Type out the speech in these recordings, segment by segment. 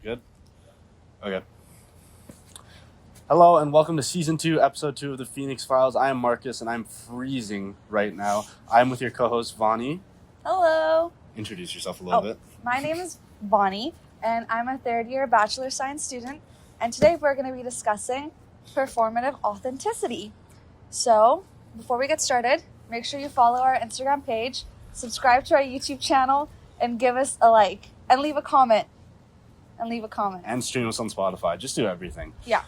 Good? Okay. Hello and welcome to Season 2, Episode 2 of the Phoenix Files. I am Marcus and I'm freezing right now. I'm with your co-host, Vani. Hello. Introduce yourself a little bit. My name is Bonnie, and I'm a third-year Bachelor of Science student, and today we're going to be discussing performative authenticity. So, before we get started, make sure you follow our Instagram page, subscribe to our YouTube channel, and give us a like, and leave a comment. And stream us on Spotify. Just do everything. Yeah.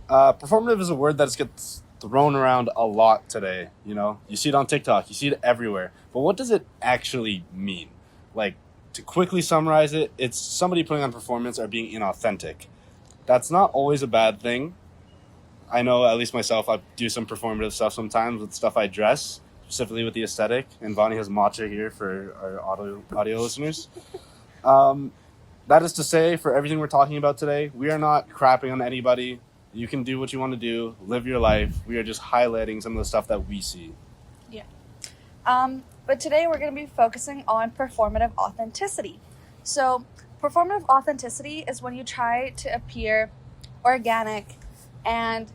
Performative is a word that gets thrown around a lot today. You know, you see it on TikTok, you see it everywhere. But what does it actually mean? Like, to quickly summarize it, it's somebody putting on performance or being inauthentic. That's not always a bad thing. I know, at least myself, I do some performative stuff sometimes with stuff I dress, specifically with the aesthetic. And Bonnie has matcha here for our audio listeners. That is to say, for everything we're talking about today, we are not crapping on anybody. You can do what you want to do, live your life. We are just highlighting some of the stuff that we see. Yeah. But today we're going to be focusing on performative authenticity. So, performative authenticity is when you try to appear organic and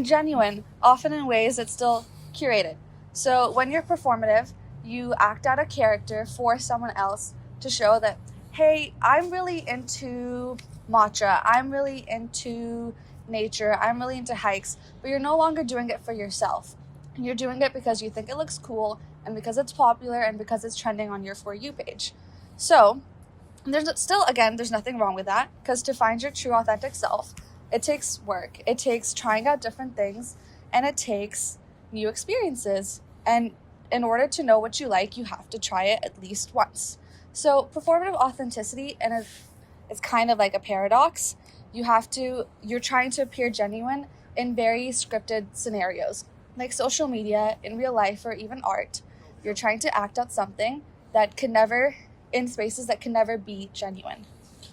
genuine, often in ways that's still curated. So, when you're performative, you act out a character for someone else to show that, hey, I'm really into matcha, I'm really into nature, I'm really into hikes, but you're no longer doing it for yourself. You're doing it because you think it looks cool and because it's popular and because it's trending on your For You page. So, there's nothing wrong with that, because to find your true authentic self, it takes work. It takes trying out different things, and it takes new experiences. And in order to know what you like, you have to try it at least once. So performative authenticity, and it's kind of like a paradox. You're trying to appear genuine in very scripted scenarios, like social media, in real life, or even art. You're trying to act out something in spaces that can never be genuine.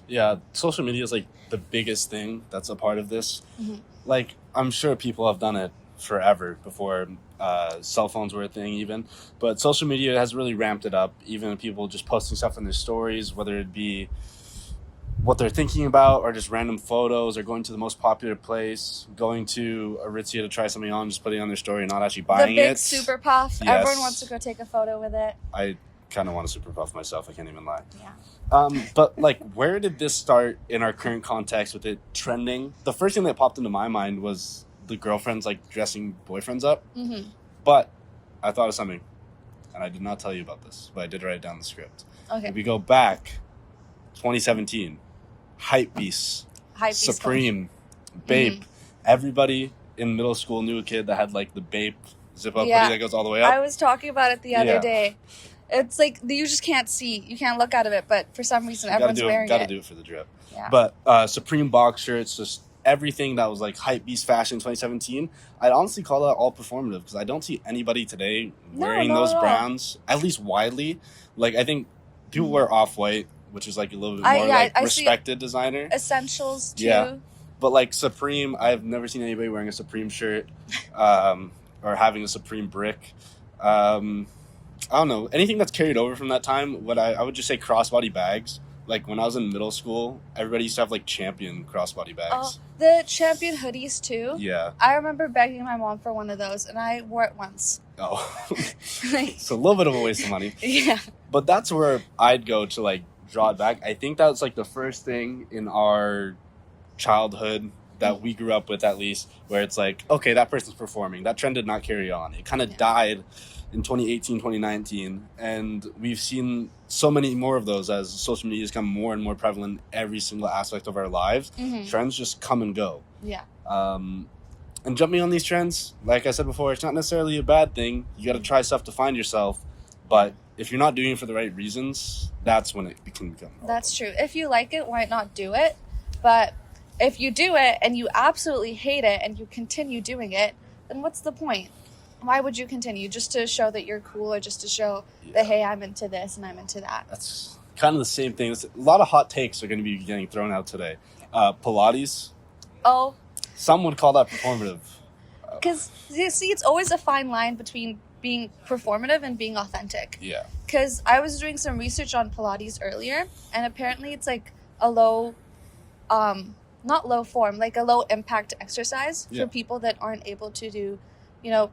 Yeah, social media is like the biggest thing that's a part of this. Mm-hmm. Like, I'm sure people have done it forever before cell phones were a thing even, but social media has really ramped it up. Even people just posting stuff in their stories, whether it be what they're thinking about or just random photos, or going to the most popular place, going to Aritzia to try something on, just putting it on their story and not actually buying it. The big super puff. Yes. Everyone wants to go take a photo with it. I kind of want a super puff myself, I can't even lie. Yeah. But like, where did this start in our current context with it trending? The first thing that popped into my mind was the girlfriends like dressing boyfriends up. Mm-hmm. But I thought of something, and I did not tell you about this, but I did write it down in the script. Okay. If we go back, 2017, Hype Beasts, Supreme, Bape. Mm-hmm. Everybody in middle school knew a kid that had like the Bape zip-up hoodie that goes all the way up. I was talking about it the other day. It's like you just can't see. You can't look out of it, but for some reason everyone's wearing it. Gotta do it for the drip. Yeah. But Supreme box shirts, just everything that was like Hype Beast fashion 2017, I'd honestly call that all performative, because I don't see anybody today wearing those brands, at least widely. Like, I think people wear Off-White, which is like a little bit more respected designer. Essentials too. Yeah. But like Supreme, I've never seen anybody wearing a Supreme shirt or having a Supreme brick. I don't know. Anything that's carried over from that time, I would just say crossbody bags. Like, when I was in middle school, everybody used to have, like, Champion crossbody bags. Oh, the Champion hoodies, too? Yeah. I remember begging my mom for one of those, and I wore it once. Oh. It's a little bit of a waste of money. Yeah. But that's where I'd go to, like, draw it back. I think that was, like, the first thing in our childhood that we grew up with, at least, where it's like, okay, that person's performing. That trend did not carry on. It kind of died in 2018, 2019, and we've seen so many more of those as social media has become more and more prevalent in every single aspect of our lives. Mm-hmm. Trends just come and go. Yeah. And jumping on these trends, like I said before, it's not necessarily a bad thing. You got to try stuff to find yourself, but if you're not doing it for the right reasons, that's when it can become awful. That's true. If you like it, why not do it? But if you do it and you absolutely hate it and you continue doing it, then what's the point? Why would you continue? Just to show that you're cool, or just to show that, hey, I'm into this and I'm into that? That's kind of the same thing. A lot of hot takes are going to be getting thrown out today. Pilates. Oh. Some would call that performative. Because, you see, it's always a fine line between being performative and being authentic. Yeah. Because I was doing some research on Pilates earlier, and apparently it's like a low, not low form, like a low impact exercise for people that aren't able to do,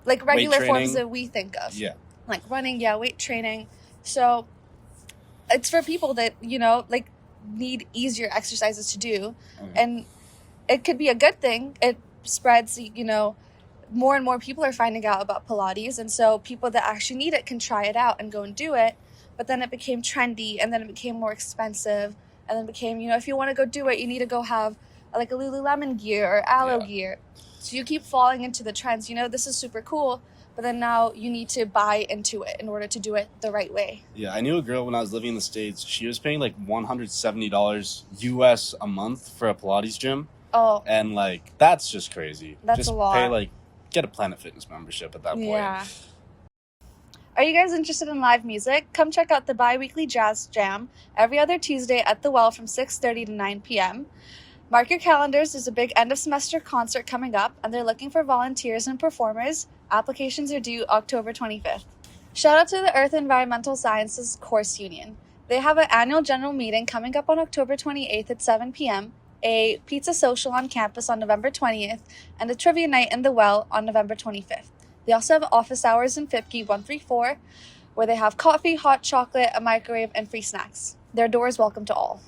like regular forms that we think of. Yeah. Like running, weight training. So it's for people that, like need easier exercises to do. Okay. And it could be a good thing. It spreads, more and more people are finding out about Pilates. And so people that actually need it can try it out and go and do it. But then it became trendy, and then it became more expensive. And then it became, if you want to go do it, you need to go have like a Lululemon gear or Aloe gear. So you keep falling into the trends. This is super cool. But then now you need to buy into it in order to do it the right way. Yeah, I knew a girl when I was living in the States. She was paying like $170 US a month for a Pilates gym. Oh. And like, that's just crazy. That's just a lot. Pay get a Planet Fitness membership at that point. Yeah. Are you guys interested in live music? Come check out the bi-weekly Jazz Jam every other Tuesday at The Well from 6:30 to 9 p.m. Mark your calendars. There's a big end-of-semester concert coming up, and they're looking for volunteers and performers. Applications are due October 25th. Shout out to the Earth Environmental Sciences Course Union. They have an annual general meeting coming up on October 28th at 7 p.m., a pizza social on campus on November 20th, and a trivia night in The Well on November 25th. They also have office hours in FIPKI 134, where they have coffee, hot chocolate, a microwave, and free snacks. Their door is welcome to all.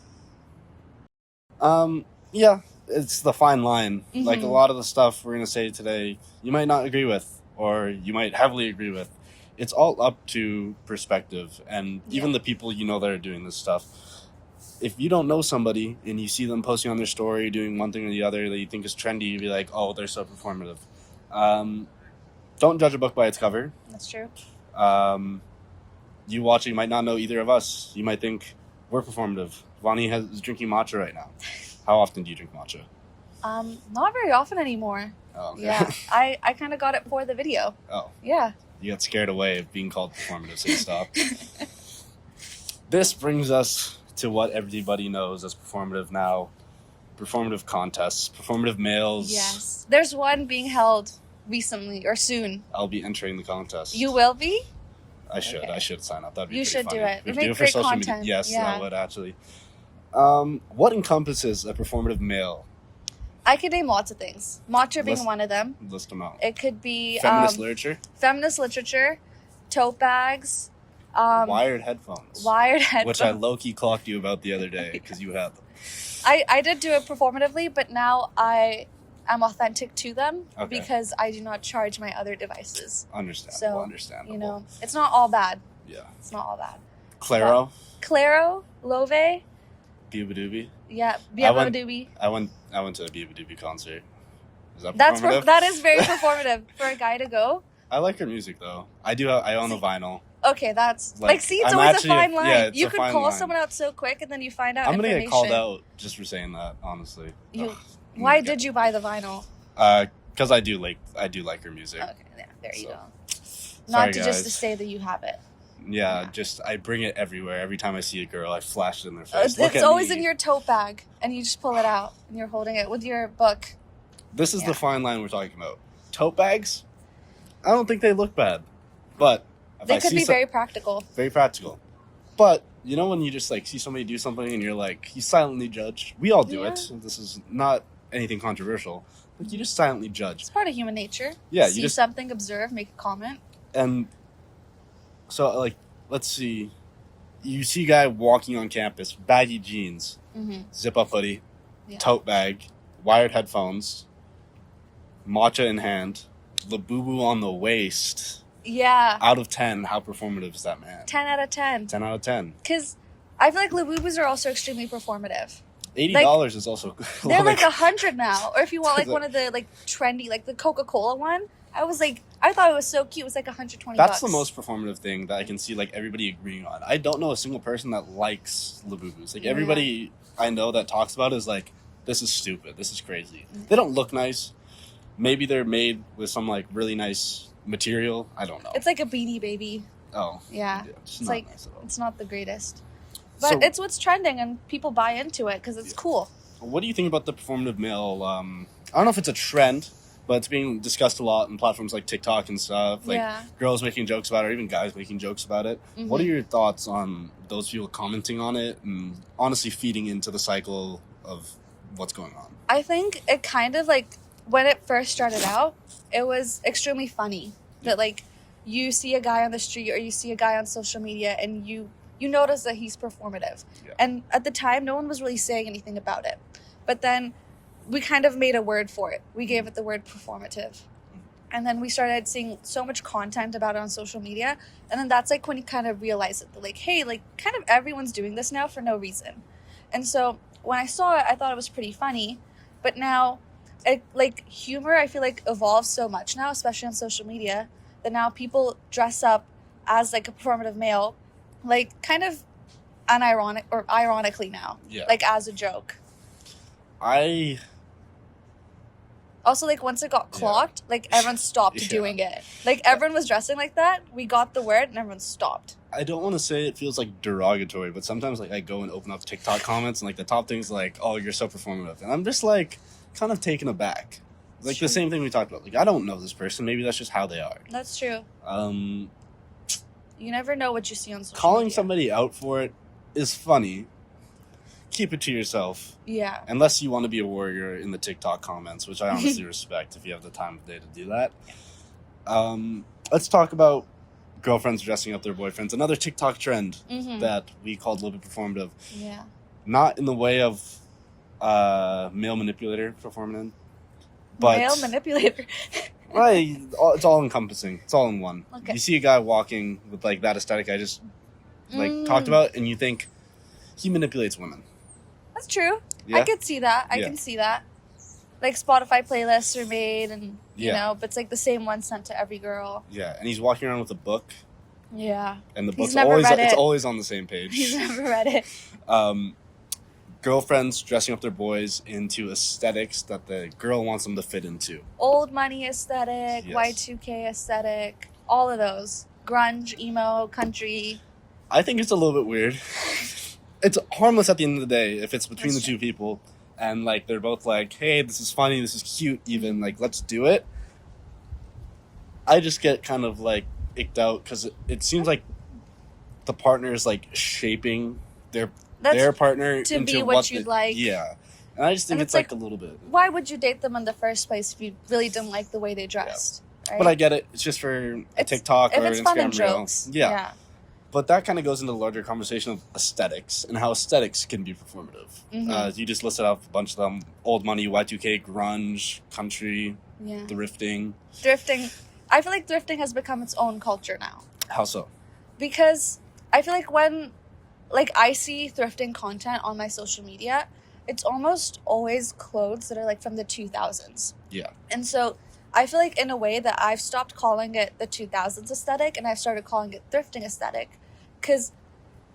Yeah, it's the fine line. Mm-hmm. Like a lot of the stuff we're going to say today, you might not agree with, or you might heavily agree with. It's all up to perspective, and even the people that are doing this stuff. If you don't know somebody and you see them posting on their story doing one thing or the other that you think is trendy, you'd be like, oh, they're so performative. Don't judge a book by its cover. That's true. You watching might not know either of us. You might think we're performative. Vani is drinking matcha right now. How often do you drink matcha? Not very often anymore. Oh, okay. Yeah, I kind of got it for the video. Oh. Yeah. You got scared away of being called performative, so you stopped. This brings us to what everybody knows as performative now. Performative contests, performative males. Yes. There's one being held recently or soon. I'll be entering the contest. You will be? I should. Okay. I should sign up. That'd be You pretty should funny. do it. We make do it for great social content. media. Yes, yeah. I would actually. What encompasses a performative male? I could name lots of things. Matcha being one of them. List them out. It could be feminist literature. Feminist literature, tote bags, wired headphones. Which I low-key clocked you about the other day because you had them. I did do it performatively, but now I am authentic to them because I do not charge my other devices. Understandable. So, it's not all bad. Yeah. It's not all bad. Claro, Love. Biba-Doobie. Yeah, Biba-Doobie. I went to a Biba-Doobie concert. Is that performative? That is very performative for a guy to go. I like her music though. I own a vinyl. Okay, that's it's always a fine line. Yeah, you could call someone out so quick and then you find out I'm gonna information. get called out just for saying that, honestly. Why did you buy the vinyl? Because I do like her music. Okay, yeah, there you go. Sorry, just to say that you have it. Yeah, just I bring it everywhere. Every time I see a girl, I flash it in their face. It's always in your tote bag, and you just pull it out, and you're holding it with your book. This is the fine line we're talking about. Tote bags, I don't think they look bad, but they could be very practical. Very practical. But when you just see somebody do something and you're you silently judge. We all do it. This is not anything controversial. But you just silently judge. It's part of human nature. Yeah, see something, observe, make a comment. And so, let's see. You see a guy walking on campus, baggy jeans, zip-up hoodie, tote bag, wired headphones, matcha in hand, Labubu on the waist. Yeah. Out of 10, how performative is that man? 10 out of 10. 10 out of 10. Because I feel like Labubus are also extremely performative. $80 is also... They're $100 now. Or if you want one of the trendy, the Coca-Cola one, I thought it was so cute. It was $120. That's the most performative thing that I can see everybody agreeing on. I don't know a single person that likes Labubus. Everybody I know that talks about it is this is stupid. This is crazy. They don't look nice. Maybe they're made with some really nice material. I don't know. It's like a Beanie Baby. Oh. Yeah. It's not nice at all. It's not the greatest. But it's what's trending and people buy into it because it's cool. What do you think about the performative male? I don't know if it's a trend, but it's being discussed a lot on platforms like TikTok and stuff. Like Yeah. girls making jokes about it, or even guys making jokes about it. Mhm. What are your thoughts on those people commenting on it and honestly feeding into the cycle of what's going on? I think it kind of like when it first started out, it was extremely funny that like you see a guy on the street or you see a guy on social media and you notice that he's performative. Yeah. And at the time, no one was really saying anything about it. But then we kind of made a word for it. We gave it the word performative. And then we started seeing so much content about it on social media. And then that's like when you kind of realize it. That like, hey, like kind of everyone's doing this now for no reason. And so when I saw it, I thought it was pretty funny. But now, it, like humor, I feel like evolves so much now, especially on social media, that now people dress up as like a performative male, like kind of unironic or ironically now, Yeah. like as a joke. I Also, like once it got clocked, like everyone stopped Yeah. doing it. Like everyone was dressing like that. We got the word, and everyone stopped. don't want to say it feels like derogatory, but sometimes like I go and open up TikTok comments and like the top thing's like, "Oh, you're so performative," and I'm just like kind of taken aback. Like True. the same thing we talked about. Like I don't know this person. Maybe that's just how they are. That's true. You You never know what you see on social calling media. somebody out for it is funny. Keep it to yourself. Yeah. Unless you want to be a warrior in the TikTok comments, which I honestly respect if you have the time of day to do that. Let's talk about girlfriends dressing up their boyfriends. Another TikTok trend Mm-hmm. that we called a little bit performative. Yeah. Not in the way of male manipulator performing, but Male manipulator. right, it's all encompassing. It's all in one. Okay. You see a guy walking with like that aesthetic I just like talked about, and you think he manipulates women. That's true. Yeah? I could see that. I Yeah. can see that. Like Spotify playlists are made, and you Yeah. know, but it's like the same one sent to every girl. Yeah, and he's walking around with a book, Yeah. and the He's book's never always read it's it. always on the same page. He's never read it. Girlfriends dressing up their boys into aesthetics that the girl wants them to fit into. Old money aesthetic, Yes. Y2K aesthetic, all of those. Grunge, emo, country. I think it's a little bit weird. It's harmless at the end of the day if it's between That's the two people and like they're both like, hey, this is funny, this is cute, even like let's do it. I just get kind of like icked out because it seems like the partner is like shaping their partner to into be what you'd like. Yeah, and I just think And it's it's like a little bit. Why would you date them in the first place if you really didn't like the way they dressed? Right? But I get it. It's just for a It's- TikTok if or it's an fun and Instagram reel. jokes. Yeah. But that kind of goes into the larger conversation of aesthetics and how aesthetics can be performative. Mhm. You just listed off a bunch of them: old money, Y2K, grunge, country, Yeah. thrifting. Thrifting. I feel like thrifting has become its own culture now. How so? Because I feel like when like I see thrifting content on my social media, it's almost always clothes that are like from the 2000s. Yeah. And so I feel like in a way that I've stopped calling it the 2000s aesthetic and I've started calling it thrifting aesthetic. Because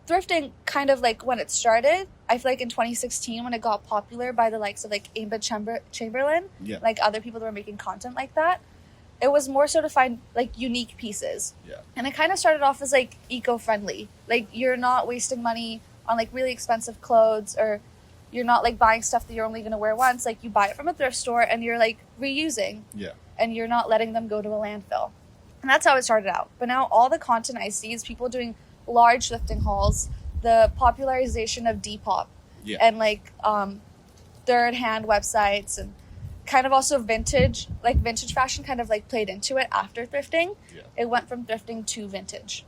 thrifting kind of like when it started, I feel like in 2016 when it got popular by the likes of like Amba Chamberlain, Yeah. like other people that were making content like that, it was more so to find like unique pieces. Yeah. And it kind of started off as like eco-friendly. Like you're not wasting money on like really expensive clothes, or you're not like buying stuff that you're only going to wear once. Like you buy it from a thrift store and you're like reusing. Yeah. And you're not letting them go to a landfill. And that's how it started out. But now all the content I see is people doing large thrifting hauls, the popularization of Depop, Yeah. and like third-hand websites, and kind of also vintage fashion kind of like played into it after thrifting. Yeah. It went from thrifting to vintage.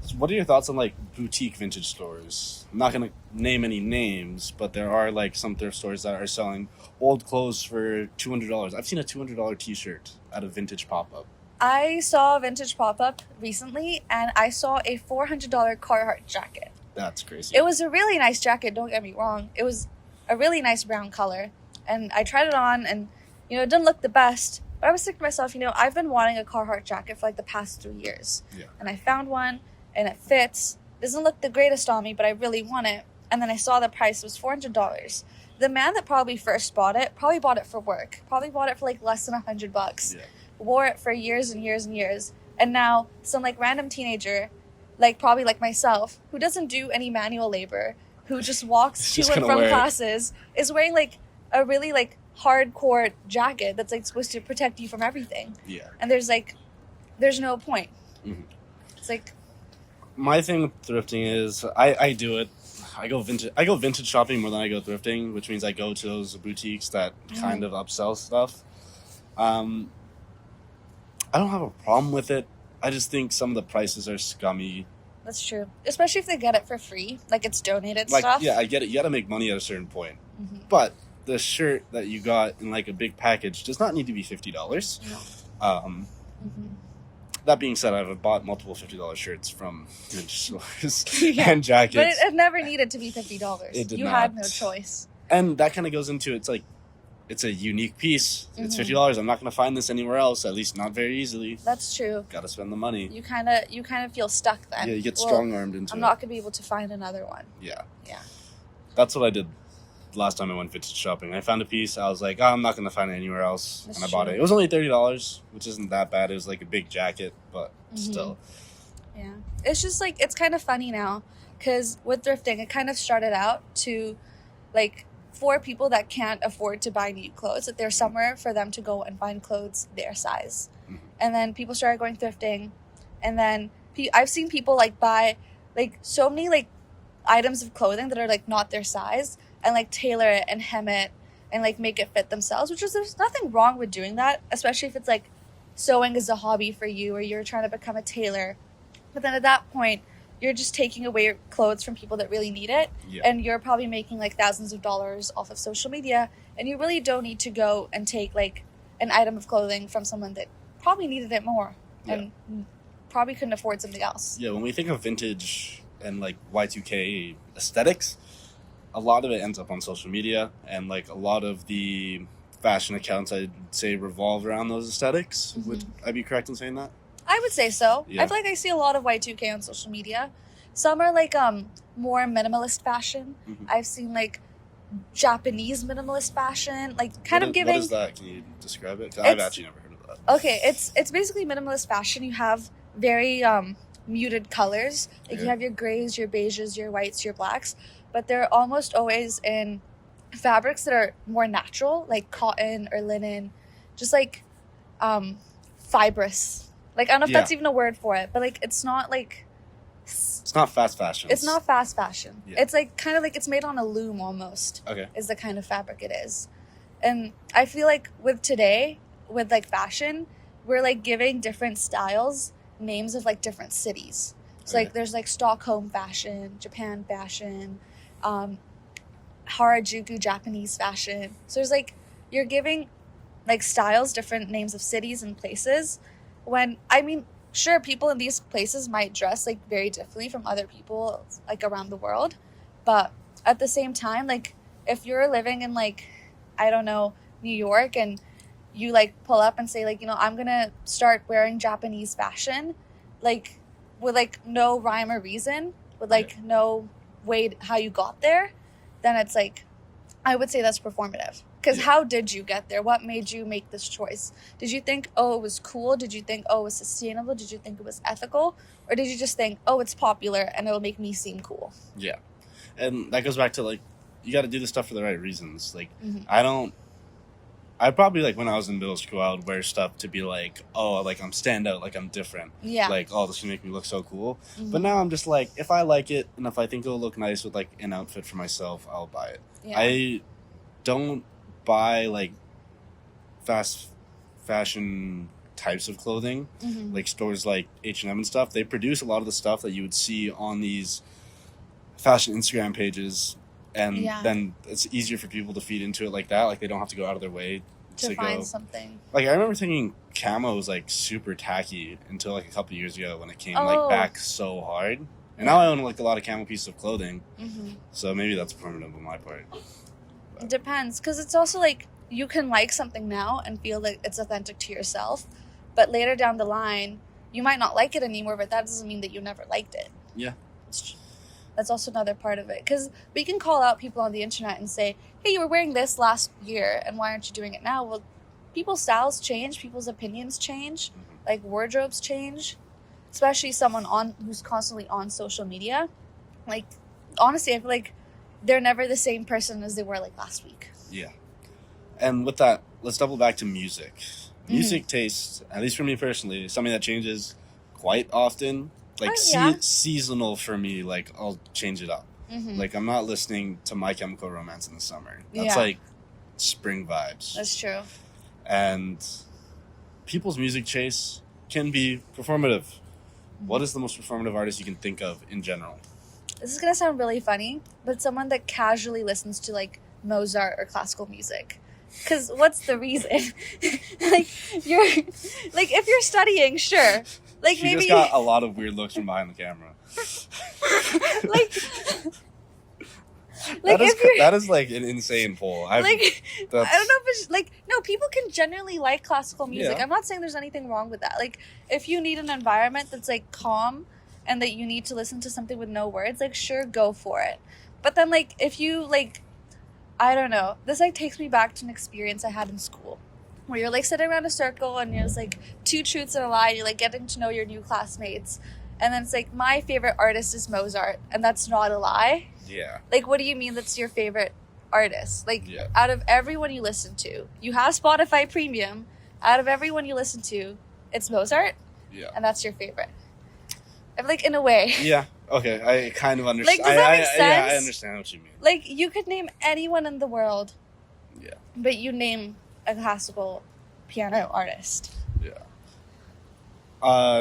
So what are your thoughts on like boutique vintage stores? I'm not gonna name any names, but there are like some thrift stores that are selling old clothes for $200. I've seen a $200 T-shirt at a vintage pop-up. I saw a vintage pop-up recently, and I saw a $400 Carhartt jacket. That's crazy. It was a really nice jacket, don't get me wrong. It was a really nice brown color, and I tried it on, and you know, it didn't look the best, but I was thinking to myself, you know, I've been wanting a Carhartt jacket for like the past 3 years. Yeah. And I found one, and it fits. Doesn't look the greatest on me, but I really want it. And then I saw the price was $400. The man that probably first bought it probably bought it for work. Probably bought it for like less than $100. Yeah. Wore it for years and years and years. And now some like random teenager, like probably like myself, who doesn't do any manual labor, who just walks Just to and gonna from wear it. classes, is wearing like a really like hardcore jacket that's like supposed to protect you from everything. Yeah. And there's no point. Mhm. It's like, My thing with thrifting is I do it. I go vintage shopping more than I go thrifting, which means I go to those boutiques that kind of upsell stuff. I don't have a problem with it. I just think some of the prices are scummy. that's true. Especially if they get it for free, like it's donated Like, stuff. yeah, I get it. You got to make money at a certain point. Mhm. But the shirt that you got in like a big package does not need to be $50. No. Um, Mhm. That being said, I've bought multiple $50 shirts from vintage stores Yeah. and jackets. But it never needed to be $50. It did you not. had no choice. And that kind of goes into, it's like, it's a unique piece. It's Mhm. $50. I'm not going to find this anywhere else, at least not very easily. That's true. Got to spend the money. You kind of feel stuck then. Yeah, you get Well, strong-armed into I'm it. not gonna be able to find another one. Yeah. Yeah. That's what I did last time I went vintage shopping. I found a piece. I was like, I'm not going to find it anywhere else. That's and I bought true. it. It was only $30, which isn't that bad. It was like a big jacket, but Mhm. still. Yeah. It's just like, it's kind of funny now because with thrifting, it kind of started out to like for people that can't afford to buy new clothes, that there's somewhere for them to go and find clothes their size. Mhm. And then people started going thrifting. And then I've seen people like buy like so many like items of clothing that are like not their size and like tailor it and hem it and like make it fit themselves, which is, there's nothing wrong with doing that, especially if it's like sewing is a hobby for you or you're trying to become a tailor. But then at that point, you're just taking away clothes from people that really need it. Yeah. And you're probably making like thousands of dollars off of social media. And you really don't need to go and take like an item of clothing from someone that probably needed it more and probably couldn't afford something else. Yeah, when we think of vintage and like Y2K aesthetics, a lot of it ends up on social media, and like a lot of the fashion accounts I'd say revolve around those esthetics. Mhm. Would I be correct in saying that? I would say so. Yeah. I feel like I see a lot of Y2K on social media. Some are like more minimalist fashion. Mhm. I've seen like Japanese minimalist fashion, like kind of giving. What is that? Can you describe it? 'Cause I've actually never heard of that. Okay, it's basically minimalist fashion. You have very muted colors. Like you Yeah. have your grays, your beiges, your whites, your blacks, but they're almost always in fabrics that are more natural, like cotton or linen, just like fibrous. Like I don't know if Yeah. that's even a word for it, but like it's not like It's not fast fashion. it's not fast fashion. Yeah. It's like kind of like it's made on a loom almost. Okay. Is the kind of fabric it is. And I feel like with today, with like fashion, we're like giving different styles names of like different cities. So like Okay. there's like Stockholm fashion, Japan fashion, Harajuku Japanese fashion. So there's like you're giving like styles different names of cities and places, when I mean sure people in these places might dress like very differently from other people like around the world, but at the same time, like if you're living in like I don't know, New York, and you like pull up and say like, you know, I'm gonna start wearing Japanese fashion, like with like no rhyme or reason, with like no way how you got there, then it's like I would say that's performative. Because how did you get there? What made you make this choice? Did you think, oh, it was cool? Did you think, oh, it was sustainable? Did you think it was ethical? Or did you just think, oh, it's popular and it'll make me seem cool? Yeah. And that goes back to like, you got to do this stuff for the right reasons. Like, Mhm. I probably like when I was in middle school, I would wear stuff to be like, oh, like I'm stand out, like I'm different. Yeah. Like, oh, this can make me look so cool. Mhm. But now I'm just like, if I like it and if I think it'll look nice with like an outfit for myself, I'll buy it. Yeah. I don't buy like fast fashion types of clothing, Mhm. like stores like H&M and stuff. They produce a lot of the stuff that you would see on these fashion Instagram pages, and Yeah. then it's easier for people to feed into it like that. Like they don't have to go out of their way to to find go. something. Like I remember thinking camo was like super tacky until like a couple years ago when it came Oh. like back so hard. And Yeah. now I own like a lot of camo pieces of clothing, Hmm. so maybe that's permanent on my part. It depends, because it's also like you can like something now and feel like it's authentic to yourself, but later down the line, you might not like it anymore, but that doesn't mean that you never liked it. Yeah. That's also another part of it, because we can call out people on the internet and say, hey, you were wearing this last year, and why aren't you doing it now? Well, people's styles change, people's opinions change, like wardrobes change, especially someone who's constantly on social media. Like, honestly, I feel like they're never the same person as they were like last week. Yeah. And with that, let's double back to music. Music taste, at least for me personally, is something that changes quite often. Like seasonal for me, like I'll change it up. Like I'm not listening to My Chemical Romance in the summer. That's like spring vibes. That's true. And people's music chase can be performative. What is the most performative artist you can think of in general? This is gonna sound really funny, but someone that casually listens to like Mozart or classical music. Because what's the reason? Like you're like if you're studying, sure. Like she maybe just got a lot of weird looks from behind the camera. That is like an insane poll. I don't know if it's like no, people can generally like classical music. I'm not saying there's anything wrong with that. Like if you need an environment that's like calm and that you need to listen to something with no words, like sure, go for it. But then like if you like, I don't know, this like takes me back to an experience I had in school where you're like sitting around a circle and you're just like 2 truths and a lie. You're like getting to know your new classmates. And then it's like, my favorite artist is Mozart. And that's not a lie. Yeah. Like, what do you mean that's your favorite artist? Like, out of everyone you listen to, you have Spotify Premium. Out of everyone you listen to, it's Mozart. Yeah. And that's your favorite. I'm like, in a way. Yeah. Okay. I kind of understand. Like, does that make sense? Yeah, I understand what you mean. Like, you could name anyone in the world. Yeah. But you name a classical piano artist. Yeah.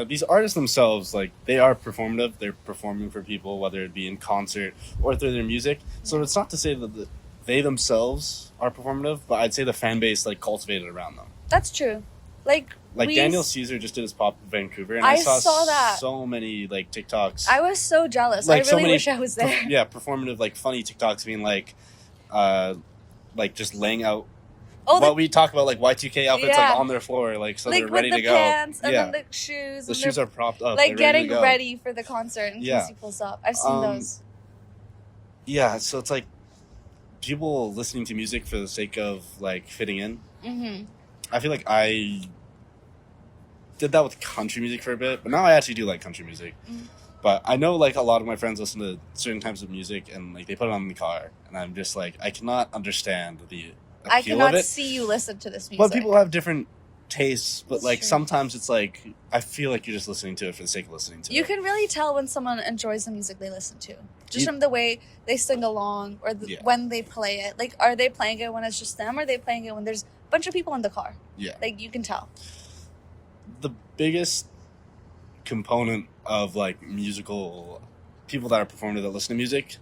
These artists themselves, like, they are performative. They're performing for people, whether it be in concert or through their music. So it's not to say that they themselves are performative, but I'd say the fan base, like, cultivated around them. That's true. Like Daniel Caesar just did his pop in Vancouver, and I saw that. So many, like, TikToks. I was so jealous. Like, I really wish I was there. Performative, like, funny TikToks being, like, just laying out we talk about, like, Y2K outfits, like, on their floor, like, so they're ready to go. Like, with the pants and then the shoes. The shoes are propped up. Like, getting ready for the concert in case he pulls up. I've seen those. Yeah, so it's, like, people listening to music for the sake of, like, fitting in. Mm-hmm. I feel like I did that with country music for a bit, but now I actually do like country music. Mm-hmm. But I know, like, a lot of my friends listen to certain types of music, and, like, they put it on in the car, and I'm just, like, I cannot understand the I cannot see you listen to this music. But people have different tastes, but, like, sometimes it's, like, I feel like you're just listening to it for the sake of listening to it. You can really tell when someone enjoys the music they listen to. Just from the way they sing along or when they play it. Like, are they playing it when it's just them, or are they playing it when there's a bunch of people in the car? Yeah. Like, you can tell. The biggest component of, like, musical people that are performing that listen to music,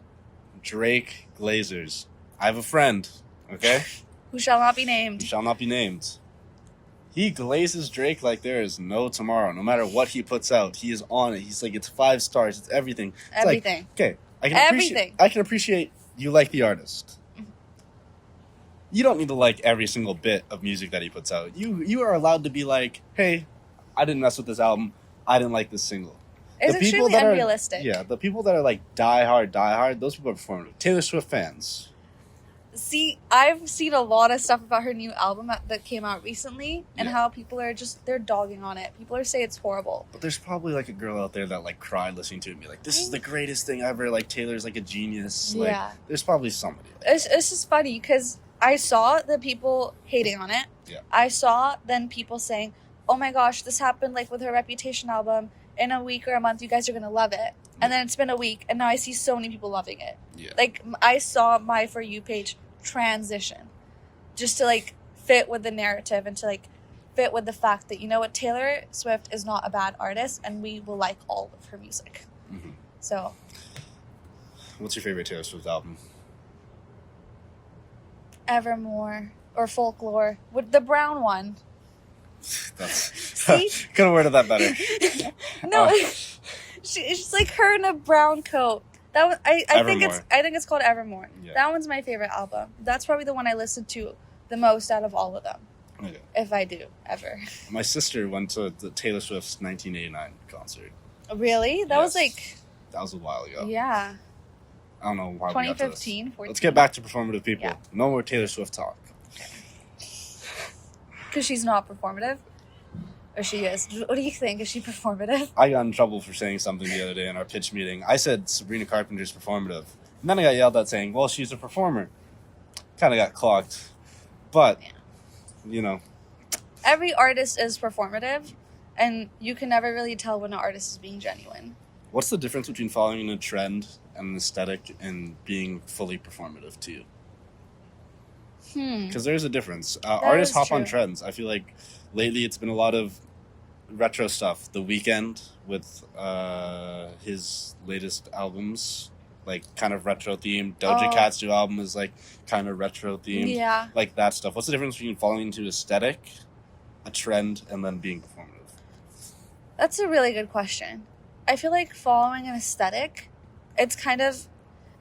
Drake Glazers. I have a friend, okay? Who shall not be named. Who shall not be named. He glazes Drake like there is no tomorrow. No matter what he puts out, he is on it. He's like, it's 5 stars. It's everything. It's everything. Like, okay, I can appreciate you like the artist. Mm-hmm. You don't need to like every single bit of music that he puts out. You are allowed to be like, hey, I didn't mess with this album. I didn't like this single. It's extremely unrealistic. The people that are like die hard, those people are performative. Taylor Swift fans. See, I've seen a lot of stuff about her new album that came out recently, and how people are they're dogging on it. People are saying it's horrible. But there's probably, like, a girl out there that, like, cried listening to it and be like, this is the greatest thing ever. Like, Taylor's, like, a genius. Like, there's probably somebody. It's just funny, because I saw the people hating on it. Yeah. I saw then people saying, oh my gosh, this happened, like, with her Reputation album. In a week or a month, you guys are going to love it. And then it's been a week, and now I see so many people loving it. Yeah. Like, I saw my For You page transition just to, like, fit with the narrative and to, like, fit with the fact that, you know what, Taylor Swift is not a bad artist, and we will like all of her music. Mm-hmm. So. What's your favorite Taylor Swift album? Evermore. Or Folklore. With the brown one. That's could have worded that better. No, she's like her in a brown coat. That one, I think it's called Evermore. Yeah. That one's my favorite album. That's probably the one I listen to the most out of all of them. Okay. If I do ever. My sister went to the Taylor Swift's 1989 concert. Really? That was like. That was a while ago. Yeah. I don't know why. 2015, 14. Let's get back to performative people. Yeah. No more Taylor Swift talk. Because she's not performative? Or she is? What do you think? Is she performative? I got in trouble for saying something the other day in our pitch meeting. I said Sabrina Carpenter's performative. And then I got yelled at saying, well, she's a performer. Kind of got clocked. But, Yeah. you know, Every artist is performative, and you can never really tell when an artist is being genuine. what's the difference between following a trend and an aesthetic and being fully performative to you? Because there's a difference. Artists hop on trends. I feel like lately it's been a lot of retro stuff. The Weeknd with his latest albums, like kind of retro themed. Doja Cat's new album is like kind of retro themed. Yeah. Like that stuff. What's the difference between following into aesthetic, a trend, and then being performative? That's a really good question. I feel like following an aesthetic, it's kind of...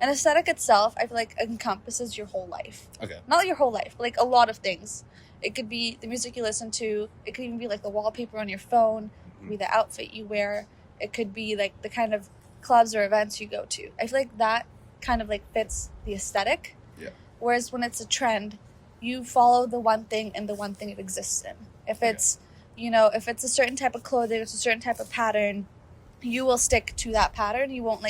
An aesthetic itself, I feel like, encompasses your whole life. Okay. Not your whole life, but like a lot of things. It could be the music you listen to. It could even be like the wallpaper on your phone. It could be the outfit you wear. It could be like the kind of clubs or events you go to. I feel like that kind of like fits the aesthetic. Yeah. Whereas when it's a trend, you follow the one thing and the one thing it exists in. If it's, if it's a certain type of clothing, it's a certain type of pattern, you will stick to that pattern. You won't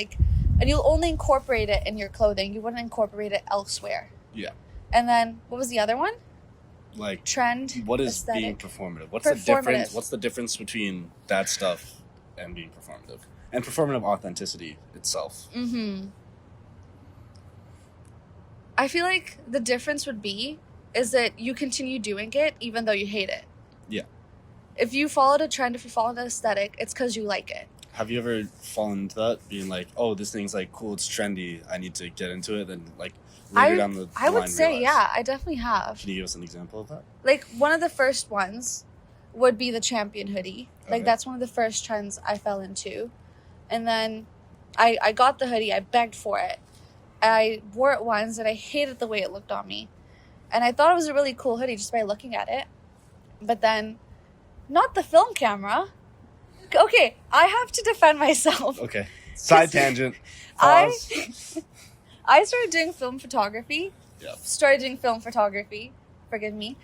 and you'll only incorporate it in your clothing. You wouldn't incorporate it elsewhere. Yeah. And then, what was the other one? Like Trend. What is aesthetic. being performative? What's the difference? What's the difference between that stuff and being performative? And performative authenticity itself. I feel like the difference would be is that you continue doing it even though you hate it. Yeah. If you followed a trend, if you followed an aesthetic, it's because you like it. Have you ever fallen into that? Being like, oh, this thing's like cool, it's trendy, I need to get into it, and like later down the line I would say, realize. yeah, I definitely have. Can you give us an example of that? Like, one of the first ones would be the Champion hoodie. Like, Okay. that's one of the first trends I fell into. And then I got the hoodie, I begged for it. I wore it once, and I hated the way it looked on me. And I thought it was a really cool hoodie just by looking at it. But then, not the film camera. Okay, I have to defend myself. Okay. Side tangent. Pause. I started doing film photography. Yep. Started doing film photography, forgive me,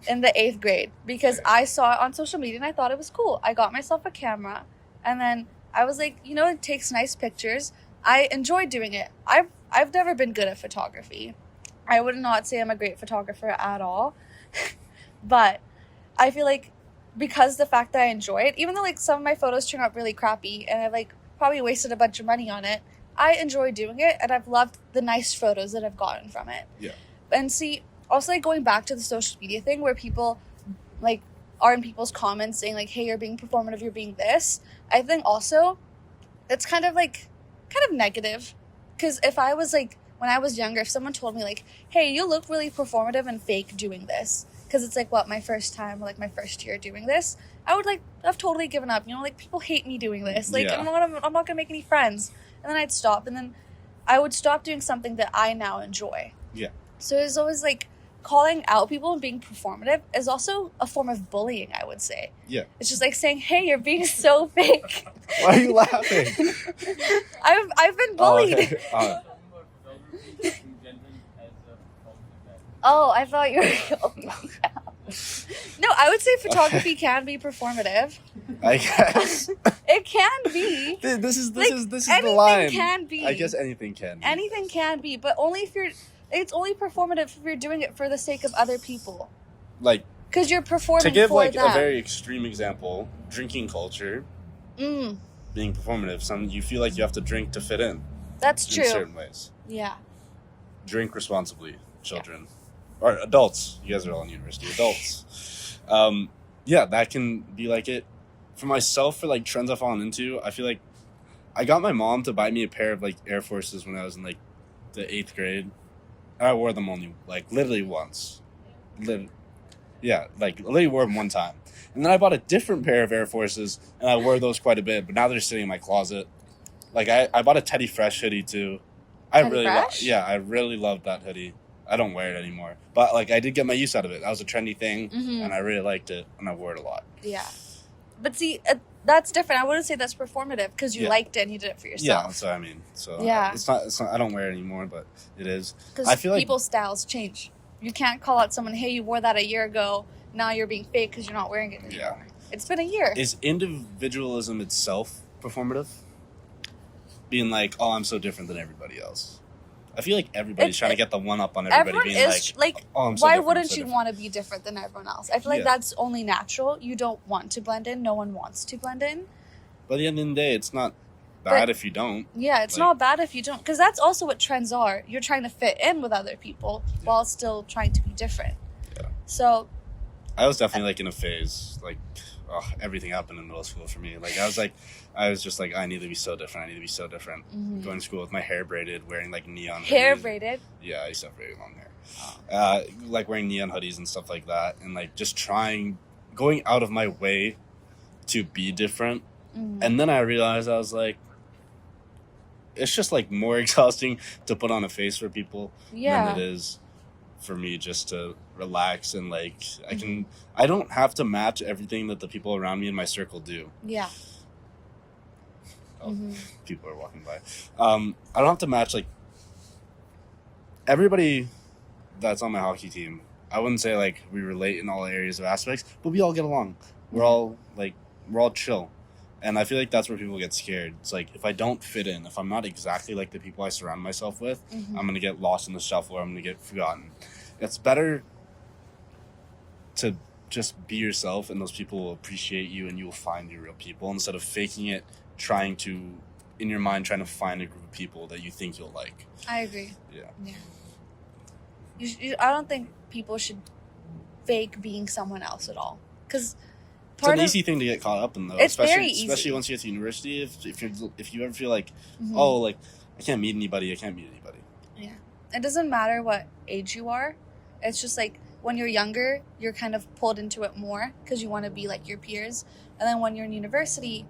in the 8th grade. Because I saw it on social media and I thought it was cool. I got myself a camera. And then I was like, it takes nice pictures. I enjoy doing it. I've never been good at photography. I would not say I'm a great photographer at all. But I feel like because the fact that I enjoy it, even though like some of my photos turn out really crappy and I like probably wasted a bunch of money on it, I enjoy doing it and I've loved the nice photos that I've gotten from it. Yeah. And see, also like going back to the social media thing where people like are in people's comments saying like, hey, you're being performative, you're being this. I think also it's kind of negative. Because if I was like, when I was younger, if someone told me like, hey, you look really performative and fake doing this, because it's like my first time or like my first year doing this, I would like have totally given up. Like people hate me doing this. Like I'm not gonna make any friends. And then I'd stop, and then I would stop doing something that I now enjoy. Yeah. So it's always like calling out people and being performative is also a form of bullying, I would say. Yeah. It's just like saying, hey, you're being so fake. Why are you laughing? I've been bullied. Oh, okay. Oh, I thought you were... No, I would say photography can be performative. I guess. It can be. This is the line. Anything can be. I guess anything can be. Anything can be, but only if you're... It's only performative if you're doing it for the sake of other people. Like... Because you're performing for them. To give like a very extreme example, drinking culture being performative. You feel like you have to drink to fit in. That's true. In certain ways. Yeah. Drink responsibly, children. Yeah. Or adults. You guys are all in university. Adults. Yeah, that can be like it. For myself, for like trends I've fallen into, I feel like I got my mom to buy me a pair of like Air Forces when I was in like the 8th grade. And I wore them only like literally once. Yeah, like literally wore them one time. And then I bought a different pair of Air Forces and I wore those quite a bit, but now they're sitting in my closet. Like I bought a Teddy Fresh hoodie too. I really loved that hoodie. I don't wear it anymore. But, like, I did get my use out of it. That was a trendy thing, and I really liked it, and I wore it a lot. Yeah. But, see, that's different. I wouldn't say that's performative, because you liked it and you did it for yourself. Yeah, that's what I mean. So, it's not. I don't wear it anymore, but it is. Because people's styles change. You can't call out someone, hey, you wore that a year ago, now you're being fake because you're not wearing it anymore. Yeah. It's been a year. Is individualism itself performative? Being like, oh, I'm so different than everybody else. I feel like everybody's It's- trying to get the one up on everybody, Everyone being is like, "Oh, I'm so why different, I'm wouldn't so you different." want to be different than everyone else? I feel like Yeah. that's only natural. You don't want to blend in. No one wants to blend in. But at the end of the day, it's not bad But- if you don't. Yeah, it's Like- not bad if you don't, because that's also what trends are. You're trying to fit in with other people while still trying to be different. Yeah. So I was definitely like in a phase, like, everything happened in middle school for me. Like I was just like, I need to be so different. I need to be so different. mhm. Going to school with my hair braided, wearing like neon Hair hoodies. braided. Yeah, I used to have very long hair. Like wearing neon hoodies and stuff like that, and like just going out of my way to be different. Mhm. And then I realized I was like, it's just like more exhausting to put on a face for people Yeah. than it is for me just to relax and like I don't have to match everything that the people around me in my circle do. Yeah. Oh, Mhm. people are walking by. I don't have to match like everybody that's on my hockey team. I wouldn't say like we relate in all areas of aspects, but we all get along. We're all chill. And I feel like that's where people get scared. It's like, if I don't fit in, if I'm not exactly like the people I surround myself with, Mhm. I'm going to get lost in the shuffle or I'm going to get forgotten. It's better to just be yourself and those people will appreciate you and you will find your real people instead of faking it, in your mind, trying to find a group of people that you think you'll like. I agree. Yeah. Yeah. I don't think people should fake being someone else at all. Because It's an easy thing to get caught up in, though. It's very easy. Especially once you get to university. If you ever feel like, Mhm. oh, like I can't meet anybody. Yeah. It doesn't matter what age you are. It's just like when you're younger, you're kind of pulled into it more because you want to be like your peers. And then when you're in university,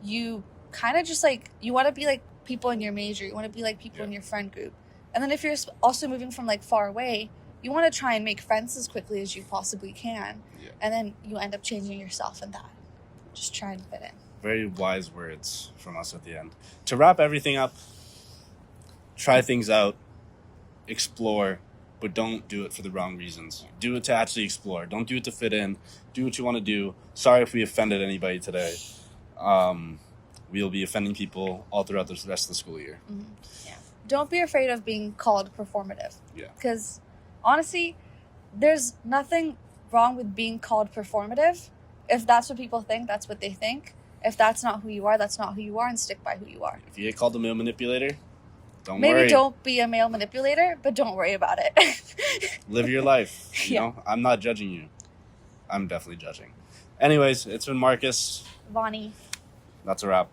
you kind of just like, you want to be like people in your major. You want to be like people in your friend group. And then if you're also moving from like far away, you want to try and make friends as quickly as you possibly can. Yeah. And then you end up changing yourself in that. Just try and fit in. Very wise words from us at the end. To wrap everything up, try things out, explore, but don't do it for the wrong reasons. Do it to actually explore. Don't do it to fit in. Do what you want to do. Sorry if we offended anybody today. We'll be offending people all throughout the rest of the school year. Mm-hmm. Yeah. Don't be afraid of being called performative. Yeah. Because honestly, there's nothing wrong with being called performative. If that's what people think, that's what they think. If that's not who you are, that's not who you are, and stick by who you are. If you get called a male manipulator, don't Maybe worry. don't be a male manipulator, but don't worry about it. Live your life. You Yeah. know, I'm not judging you. I'm definitely judging. Anyways, it's been Marcus. Vonnie. That's a wrap.